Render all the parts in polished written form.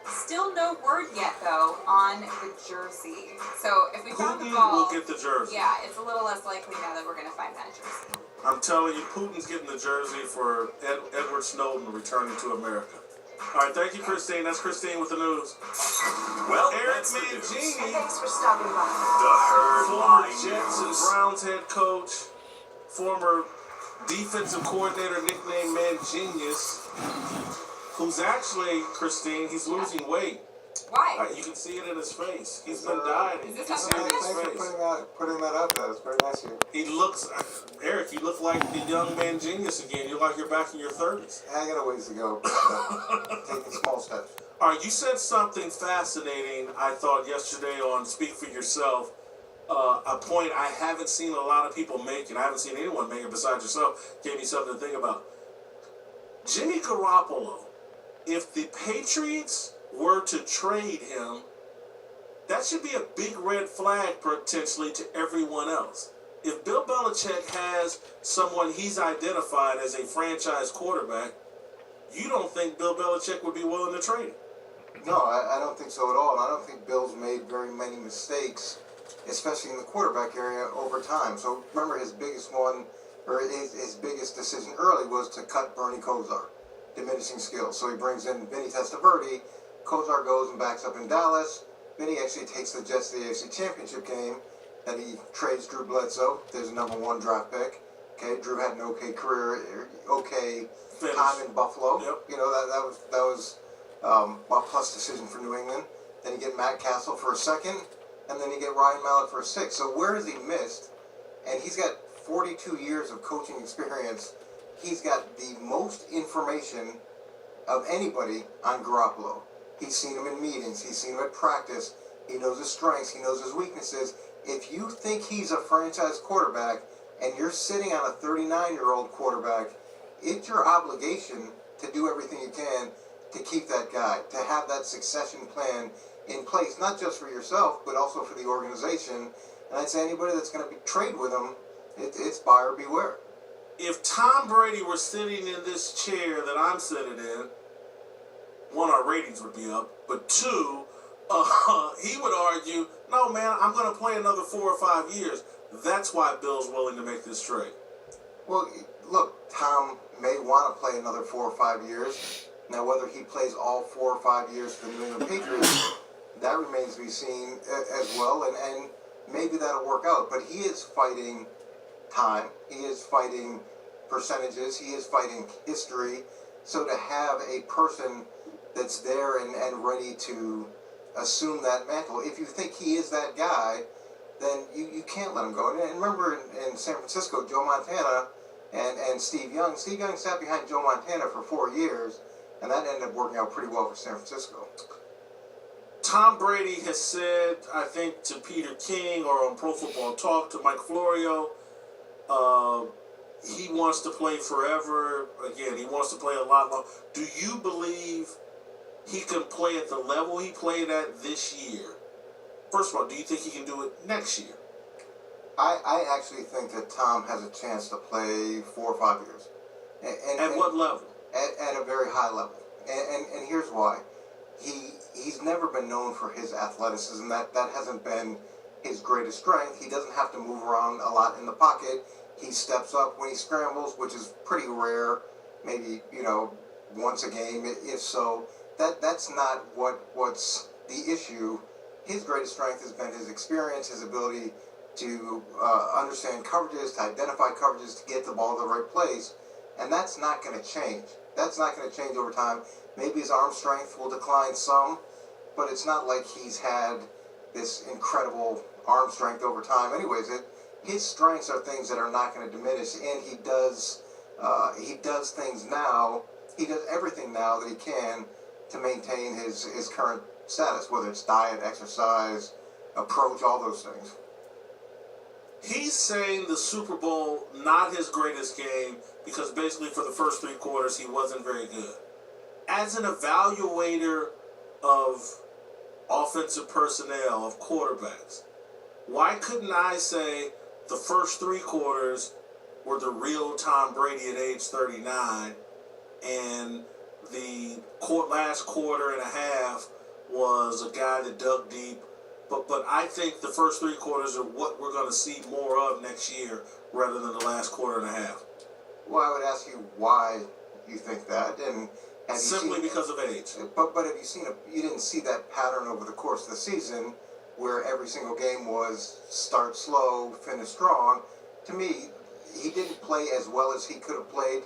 Still no word yet, though, on the jersey. So if we found the Putin ball, will get the jersey. Yeah, it's a little less likely now that we're going to find that jersey. I'm telling you, Putin's getting the jersey for Edward Snowden returning to America. All right, thank you, Christine. That's Christine with the news. Well, Eric that's the news. Mangini, Thanks for stopping by. The Herd former Line Jets and News. Browns head coach, former defensive coordinator nicknamed Manginius, who's actually, Christine, he's losing weight. Why? You can see it in his face. He's been dieting. Is You this can see it in his Thanks face. for putting that up. That was very nice of you. He looks, Eric, you look like the young Manginius again. You look like you're back in your 30s. I got a ways to go, but taking small steps. All right, you said something fascinating, I thought, yesterday on Speak for Yourself. A point I haven't seen a lot of people make, and I haven't seen anyone make it besides yourself. Gave me something to think about. Jimmy Garoppolo, if the Patriots were to trade him, that should be a big red flag potentially to everyone else. If Bill Belichick has someone he's identified as a franchise quarterback, you don't think Bill Belichick would be willing to trade him? No, I don't think so at all. And I don't think Bill's made very many mistakes, especially in the quarterback area over time. So remember his biggest one, or his biggest decision early was to cut Bernie Kosar, diminishing skills. So he brings in Vinny Testaverde. Kosar goes and backs up in Dallas. Vinny actually takes the Jets to the AFC Championship game. Then he trades Drew Bledsoe. There's a #1 draft pick. Okay, Drew had an okay career, okay time in Buffalo. Yep. You know that was a plus decision for New England. Then you get Matt Castle for a second, and then you get Ryan Mallett for a sixth. So where has he missed? And he's got 42 years of coaching experience. He's got the most information of anybody on Garoppolo. He's seen him in meetings. He's seen him at practice. He knows his strengths. He knows his weaknesses. If you think he's a franchise quarterback and you're sitting on a 39-year-old quarterback, it's your obligation to do everything you can to keep that guy, to have that succession plan in place, not just for yourself, but also for the organization. And I'd say anybody that's going to trade with him, it's buyer beware. If Tom Brady were sitting in this chair that I'm sitting in, one, our ratings would be up, but two, he would argue, no, man, I'm going to play another 4 or 5 years. That's why Bill's willing to make this trade. Well, look, Tom may want to play another 4 or 5 years. Now, whether he plays all 4 or 5 years for the New England Patriots, that remains to be seen as well, and maybe that'll work out. But he is fighting time. He is fighting percentages. He is fighting history. So to have a person that's there and ready to assume that mantle, if you think he is that guy, then you can't let him go. And remember in San Francisco, Joe Montana and Steve Young. Steve Young sat behind Joe Montana for 4 years, and that ended up working out pretty well for San Francisco. Tom Brady has said, I think, to Peter King or on Pro Football Talk, to Mike Florio, he wants to play forever. Again, he wants to play a lot longer. Do you believe he can play at the level he played at this year? First of all, do you think he can do it next year? I actually think that Tom has a chance to play 4 or 5 years. At what level? At a very high level. And here's why. He's never been known for his athleticism. That hasn't been his greatest strength. He doesn't have to move around a lot in the pocket. He steps up when he scrambles, which is pretty rare. Maybe, once a game, if so. That's not what's the issue. His greatest strength has been his experience, his ability to understand coverages, to identify coverages, to get the ball to the right place. And that's not going to change. That's not going to change over time. Maybe his arm strength will decline some, but it's not like he's had this incredible arm strength over time. Anyways, his strengths are things that are not going to diminish, and he does things now. He does everything now that he can to maintain his current status, whether it's diet, exercise, approach, all those things. He's saying the Super Bowl, not his greatest game, because basically for the first 3 quarters he wasn't very good. As an evaluator of offensive personnel, of quarterbacks, why couldn't I say the first 3 quarters were the real Tom Brady at age 39, and the last quarter and a half was a guy that dug deep. But I think the first three quarters are what we're going to see more of next year rather than the last quarter and a half. Well, I would ask you why you think that, and have Simply you seen, because of age. But have you seen you didn't see that pattern over the course of the season, where every single game was start slow, finish strong. To me, he didn't play as well as he could have played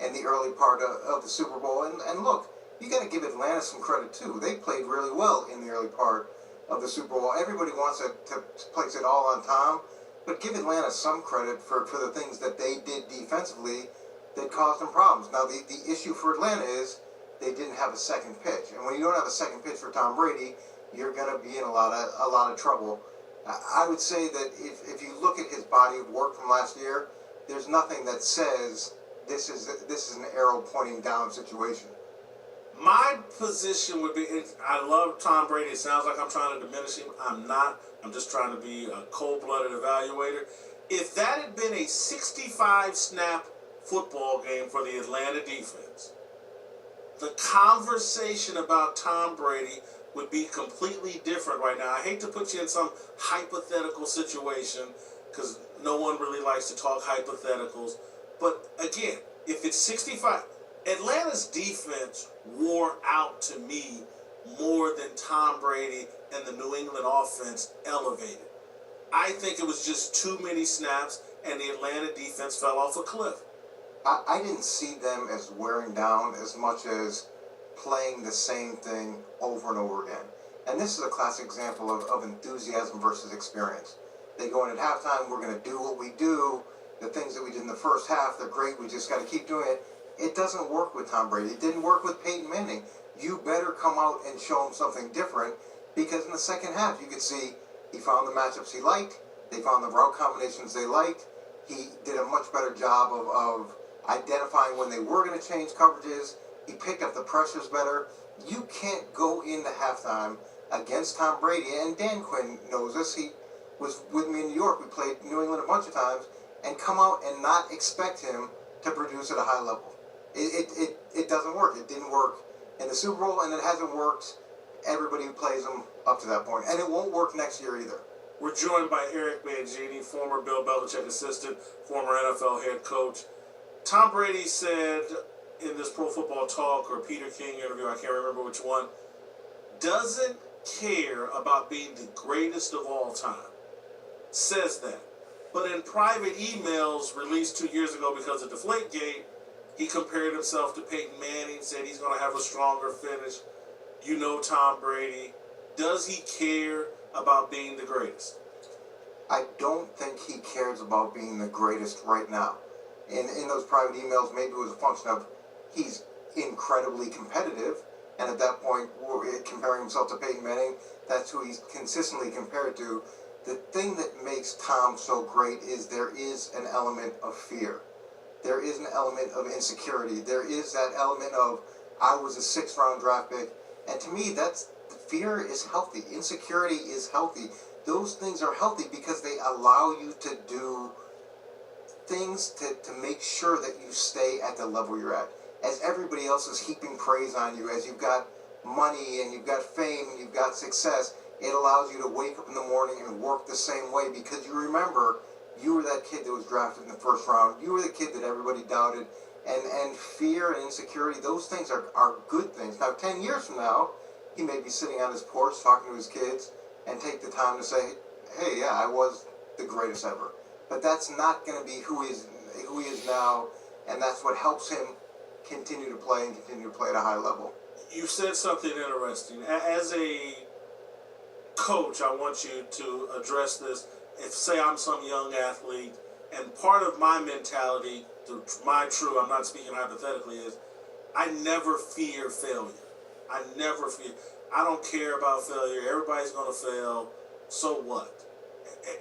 in the early part of the Super Bowl. And look, you got to give Atlanta some credit too. They played really well in the early part of the Super Bowl. Everybody wants to place it all on Tom, but give Atlanta some credit for the things that they did defensively that caused them problems. Now, the issue for Atlanta is they didn't have a second pitch. And when you don't have a second pitch for Tom Brady, you're going to be in a lot of trouble. I would say that if you look at his body of work from last year, there's nothing that says this is an arrow pointing down situation. My position would be, I love Tom Brady. It sounds like I'm trying to diminish him. I'm not. I'm just trying to be a cold-blooded evaluator. If that had been a 65-snap football game for the Atlanta defense, the conversation about Tom Brady would be completely different right now. I hate to put you in some hypothetical situation because no one really likes to talk hypotheticals. But again, if it's 65, Atlanta's defense wore out to me more than Tom Brady and the New England offense elevated. I think it was just too many snaps and the Atlanta defense fell off a cliff. I didn't see them as wearing down as much as playing the same thing over and over again. And this is a classic example of enthusiasm versus experience. They go in at halftime, we're going to do what we do. The things that we did in the first half, they're great. We just got to keep doing it. It doesn't work with Tom Brady. It didn't work with Peyton Manning. You better come out and show him something different, because in the second half, you could see he found the matchups he liked. They found the route combinations they liked. He did a much better job of identifying when they were going to change coverages. He picked up the pressures better. You can't go into halftime against Tom Brady, and Dan Quinn knows this. He was with me in New York. We played New England a bunch of times, and come out and not expect him to produce at a high level. It doesn't work. It didn't work in the Super Bowl, and it hasn't worked everybody who plays him up to that point. And it won't work next year either. We're joined by Eric Mangini, former Bill Belichick assistant, former NFL head coach. Tom Brady said in this Pro Football Talk or Peter King interview, I can't remember which one, doesn't care about being the greatest of all time. Says that. But in private emails released 2 years ago because of Deflategate, he compared himself to Peyton Manning, said he's going to have a stronger finish. You know Tom Brady. Does he care about being the greatest? I don't think he cares about being the greatest right now. In those private emails, maybe it was a function of he's incredibly competitive, and at that point, comparing himself to Peyton Manning, that's who he's consistently compared to. The thing that makes Tom so great is there is an element of fear. There is an element of insecurity. There is that element of, I was a 6th-round draft pick. And to me, fear is healthy. Insecurity is healthy. Those things are healthy because they allow you to do things to make sure that you stay at the level you're at. As everybody else is heaping praise on you, as you've got money and you've got fame and you've got success, it allows you to wake up in the morning and work the same way, because you remember you were that kid that was drafted in the 1st round. You were the kid that everybody doubted. And fear and insecurity, those things are good things. Now, 10 years from now, he may be sitting on his porch talking to his kids and take the time to say, hey, yeah, I was the greatest ever. But that's not going to be who he is now, and that's what helps him continue to play and continue to play at a high level. You said something interesting. As a coach, I want you to address this. If, say, I'm some young athlete, and part of my mentality, I'm not speaking hypothetically, is I never fear failure. I never fear. I don't care about failure. Everybody's going to fail. So what?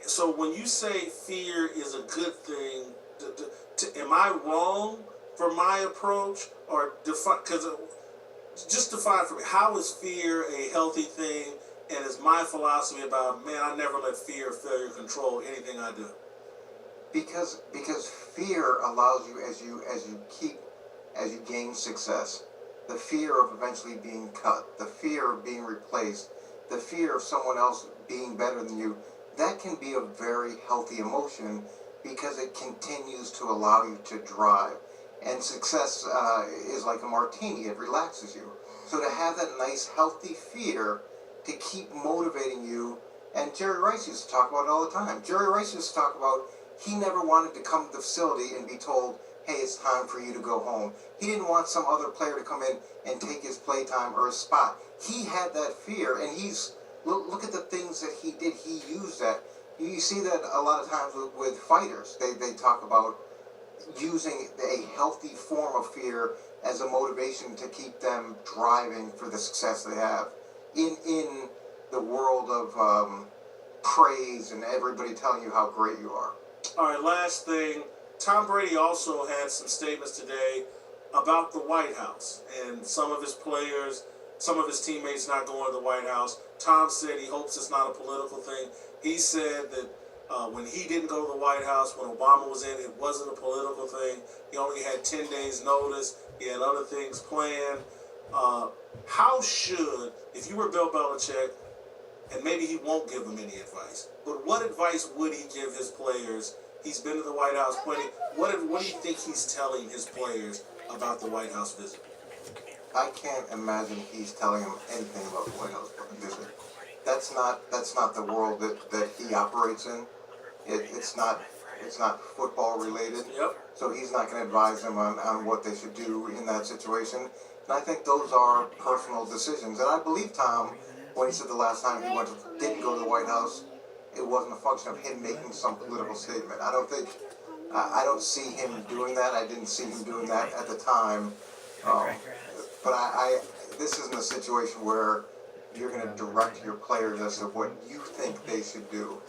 So when you say fear is a good thing, am I wrong for my approach? Or just define for me, how is fear a healthy thing? And is my philosophy about, man, I never let fear or failure control anything I do? Because fear allows you, as you gain success, the fear of eventually being cut, the fear of being replaced, the fear of someone else being better than you, that can be a very healthy emotion because it continues to allow you to drive. And success is like a martini, it relaxes you. So to have that nice, healthy fear to keep motivating you, and Jerry Rice used to talk about it all the time. Jerry Rice used to talk about he never wanted to come to the facility and be told, hey, it's time for you to go home. He didn't want some other player to come in and take his playtime or his spot. He had that fear, and look at the things that he did. He used that. You see that a lot of times with fighters. They talk about using a healthy form of fear as a motivation to keep them driving for the success they have in the world of praise and everybody telling you how great you are. All right, last thing. Tom Brady also had some statements today about the White House and some of his players, some of his teammates not going to the White House. Tom said he hopes it's not a political thing. He said that when he didn't go to the White House, when Obama was in, it wasn't a political thing. He only had 10 days notice. He had other things planned. How should, if you were Bill Belichick, and maybe he won't give them any advice, but what advice would he give his players? He's been to the White House plenty. What do you think he's telling his players about the White House visit? I can't imagine he's telling them anything about the White House visit. That's not the world that he operates in. It's not football related. Yep. So he's not going to advise them on what they should do in that situation. And I think those are personal decisions. And I believe Tom, when he said the last time he didn't go to the White House, it wasn't a function of him making some political statement. I don't see him doing that. I didn't see him doing that at the time. But this isn't a situation where you're going to direct your players as to what you think they should do.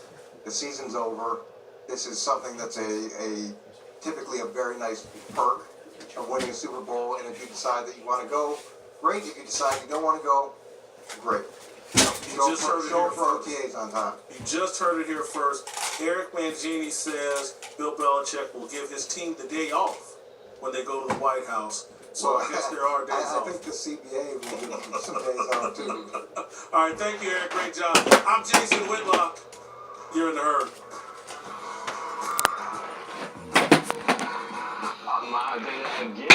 The season's over. This is something that's typically a very nice perk of winning a Super Bowl. And if you decide that you want to go, great. If you decide you don't want to go, great. Show up for OTAs on time. You just heard it here first. Eric Mangini says Bill Belichick will give his team the day off when they go to the White House. So I guess there are days off. I think the CBA will give them some days off too. All right, thank you, Eric. Great job. I'm Jason Whitlock. You're in the herd. I'm live again.